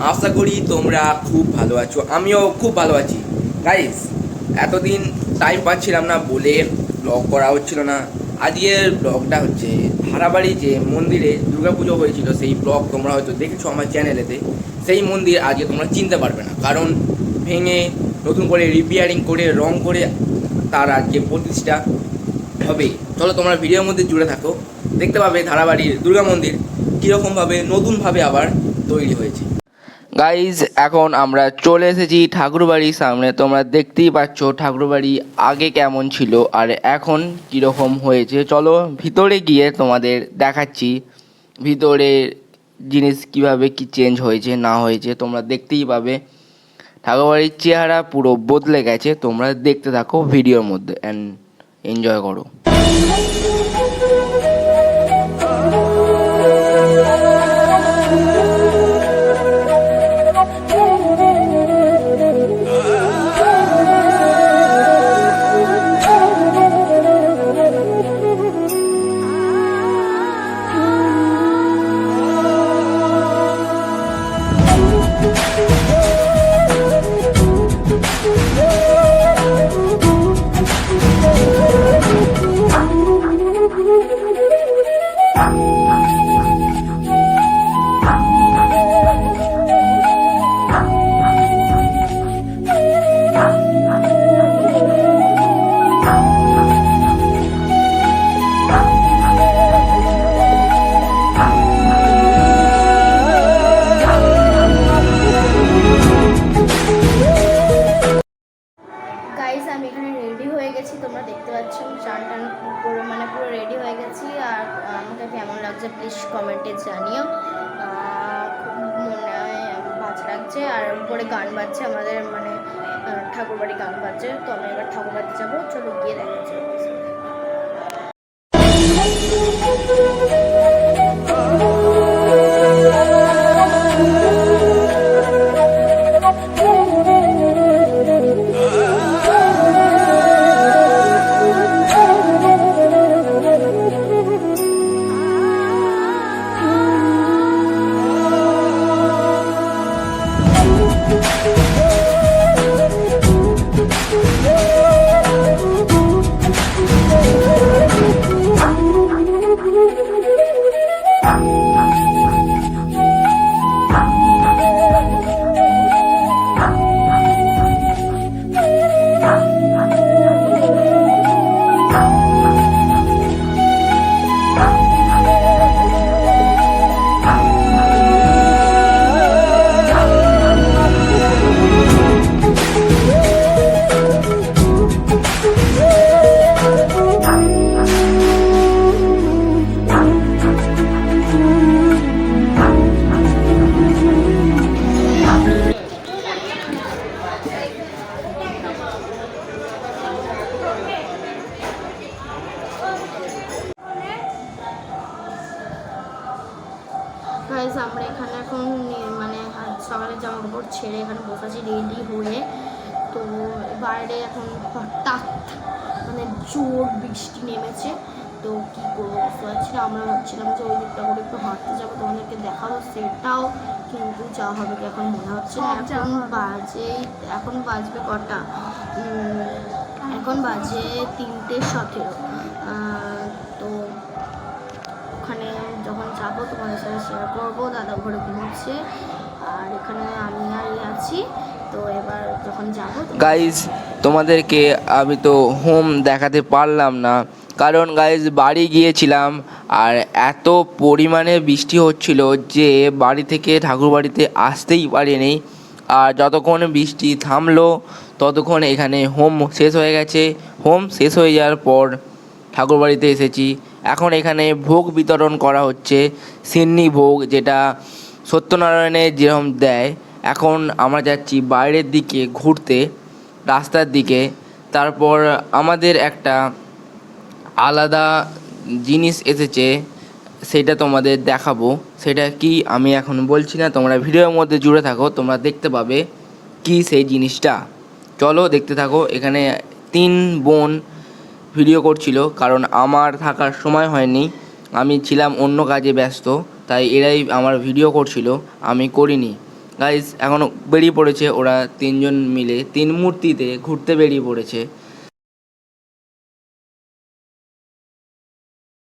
আশা করি তোমরা খুব ভালো আছো, আমিও খুব ভালো আছি। গাইস, এতদিন টাইম পাচ্ছিলাম না বলে ব্লগ করা হচ্ছিল না। আজকের ব্লগটা হচ্ছে হারাবাড়ি যে মন্দিরে দুর্গাপুজো হয়েছিল সেই ব্লগ তোমরা হয়তো দেখেছো আমার চ্যানেলেতে। সেই মন্দির আজকে তোমরা চিনতে পারবে না, কারণ ভেঙে নতুন করে রিপেয়ারিং করে রং করে তার আজকে প্রতিষ্ঠা হবে। চলো তোমরা ভিডিওর মধ্যে জুড়ে থাকো, দেখতে পাবে ধারাবাড়ির দুর্গা মন্দির কীরকমভাবে নতুনভাবে আবার তৈরি হয়েছে। গাইজ, এখন আমরা চলে এসেছি ঠাকুরবাড়ির সামনে। তোমরা দেখতেই পাচ্ছ ঠাকুরবাড়ি আগে কেমন ছিল আর এখন কীরকম হয়েছে। চলো ভিতরে গিয়ে তোমাদের দেখাচ্ছি ভিতরে জিনিস কিভাবে কি চেঞ্জ হয়েছে না হয়েছে, তোমরা দেখতেই পাবে। ঠাকুরবাড়ির চেহারা পুরো বদলে গেছে। তোমরা দেখতে থাকো ভিডিওর মধ্যে অ্যান্ড এনজয় করো। আমি এখানে রেডি হয়ে গেছি, তোমরা দেখতে পাচ্ছ চান টান পুরো পুরো রেডি হয়ে গেছি। আর আমাকে কেমন লাগছে প্লিজ কমেন্টে জানিও। খুব মনে ভালো লাগছে। আর উপরে গান বাজছে, আমাদের ঠাকুরবাড়ি গান বাজছে। তো আমি এবার ঠাকুরবাড়ি যাবো, চলো গিয়ে দেখাচ্ছি। আমরা এখানে এখন সকালে জামা কাপড় ছেড়ে এখানে বসেছি রেডি হয়ে। তো বাইরে এখন হঠাৎ জোর বৃষ্টি নেমেছে। তো কী করবো বুঝতে পারছি না। আমরা ভাবছিলাম যে ওই দিকটা করে একটু হাঁটতে যাবো, তোমাদেরকে দেখাবো, সেটাও কিন্তু যাওয়া হবে কি এখন মনে হচ্ছে না। এখন বাজবে কটা, এখন বাজে 3:17। তো ওখানে যখন যাবো তোমাদের সাথে শেয়ার করবো। দাদা ঘরে ঘুমোচ্ছে আর এখানে আমি আর আছি। তো এবার যখন যাবো গাইজ, তোমাদেরকে আমি তো হোম দেখাতে পারলাম না, কারণ গাইজ বাড়ি গিয়েছিলাম আর এত পরিমাণে বৃষ্টি হচ্ছিল যে বাড়ি থেকে ঠাকুরবাড়িতে আসতেই পারিনি। আর যতক্ষণ বৃষ্টি থামলো ততক্ষণ এখানে হোম শেষ হয়ে গেছে। হোম শেষ হয়ে যাওয়ার পর ঠাকুরবাড়িতে এসেছি। এখন এখানে ভোগ বিতরণ করা হচ্ছে, সিন্নি ভোগ, যেটা সত্যনারায়ণের যেরকম দেয়। এখন আমরা যাচ্ছি বাইরের দিকে ঘুরতে, রাস্তার দিকে। তারপর আমাদের একটা আলাদা জিনিস এসেছে, সেটা তোমাদের দেখাবো। সেটা কি আমি এখন বলছি না, তোমরা ভিডিওর মধ্যে জুড়ে থাকো, তোমরা দেখতে পাবে কি সেই জিনিসটা। চলো দেখতে থাকো। এখানে 3 বোন ভিডিও করছিল, কারণ আমার থাকার সময় হয়নি, আমি ছিলাম অন্য কাজে ব্যস্ত, তাই এরাই আমার ভিডিও করছিল, আমি করিনি। গাইস এখনও বেরিয়ে পড়েছে ওরা তিনজন মিলে 3 মূর্তিতে ঘুরতে বেরিয়ে পড়েছে।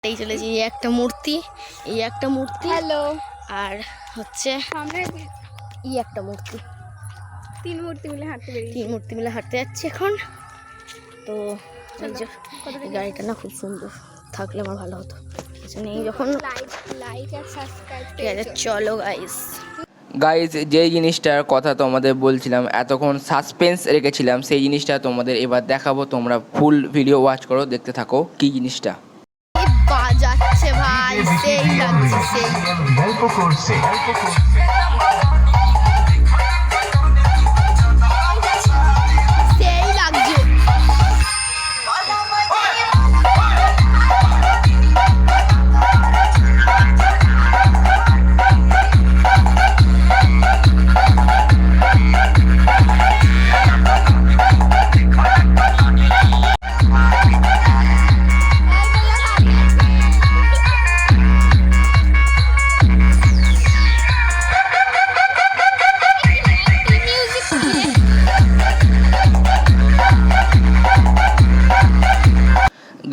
এই চলেছি এই একটা মূর্তি, এই একটা মূর্তি, হ্যালো আর হচ্ছে আমরা এই একটা মূর্তি, 3 মূর্তি মিলে হাঁটতে বেরিয়েছি। 3 মূর্তি মিলে হাঁটতে যাচ্ছি এখন। তো এই যে এই গাড়িটা না খুব সুন্দর, থাকলে আমার ভালো হতো, আচ্ছা নেই যখন। লাইক আর সাবস্ক্রাইব ঠিক আছে চলো গাইস। গাইজ যেই জিনিসটার কথা তোমাদের বলছিলাম, এতক্ষণ সাসপেন্স রেখেছিলাম, সেই জিনিসটা তোমাদের এবার দেখাবো। তোমরা ফুল ভিডিও ওয়াচ করো, দেখতে থাকো কি জিনিসটা। বাজাচ্ছে ভাই, সেই লাগছে, সেই গল্প করছে সেই লাগছে।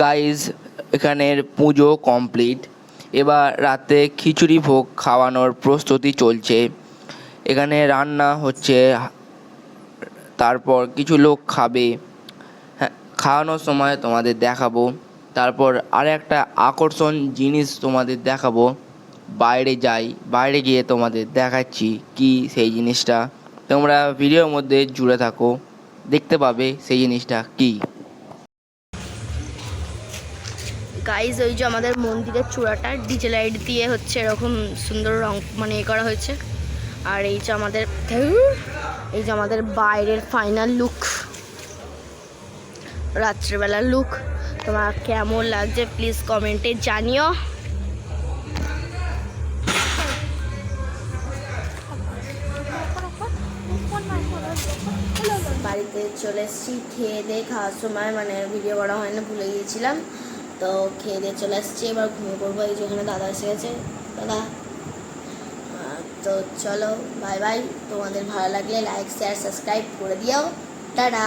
গাইজ এখানের পুজো কমপ্লিট, এবার রাতে খিচুড়ি ভোগ খাওয়ানোর প্রস্তুতি চলছে। এখানে রান্না হচ্ছে, তারপর কিছু লোক খাবে। হ্যাঁ, খাওয়ানোর সময় তোমাদের দেখাবো। তারপর আর একটা আকর্ষণ জিনিস তোমাদের দেখাবো। বাইরে যাই, বাইরে গিয়ে তোমাদের দেখাচ্ছি কি সেই জিনিসটা। তোমরা ভিডিওর মধ্যে জুড়ে থাকো, দেখতে পাবে সেই জিনিসটা কি। গাইজ ওই যে আমাদের মন্দিরের চূড়াটা ডিজে লাইট দিয়ে হচ্ছে এরকম সুন্দর রং মানে এ করা হয়েছে। আর এই যে আমাদের বাইরের ফাইনাল লুক, রাত্রেবেলার লুক। তোমার কেমন লাগছে প্লিজ কমেন্টে জানিও। বাড়িতে চলে এসেছি খেয়ে দিয়ে, খাওয়ার সময় মানে ভিডিও করা হয় না, ভুলে গিয়েছিলাম। তো খেয়ে দিয়ে চলে এসেছি, এবার ঘুমিয়ে পড়বো। এই যে ওখানে দাদা এসে গেছে, দাদা। তো চলো বাই বাই। তোমাদের ভালো লাগলে লাইক শেয়ার সাবস্ক্রাইব করে দিও। টাটা।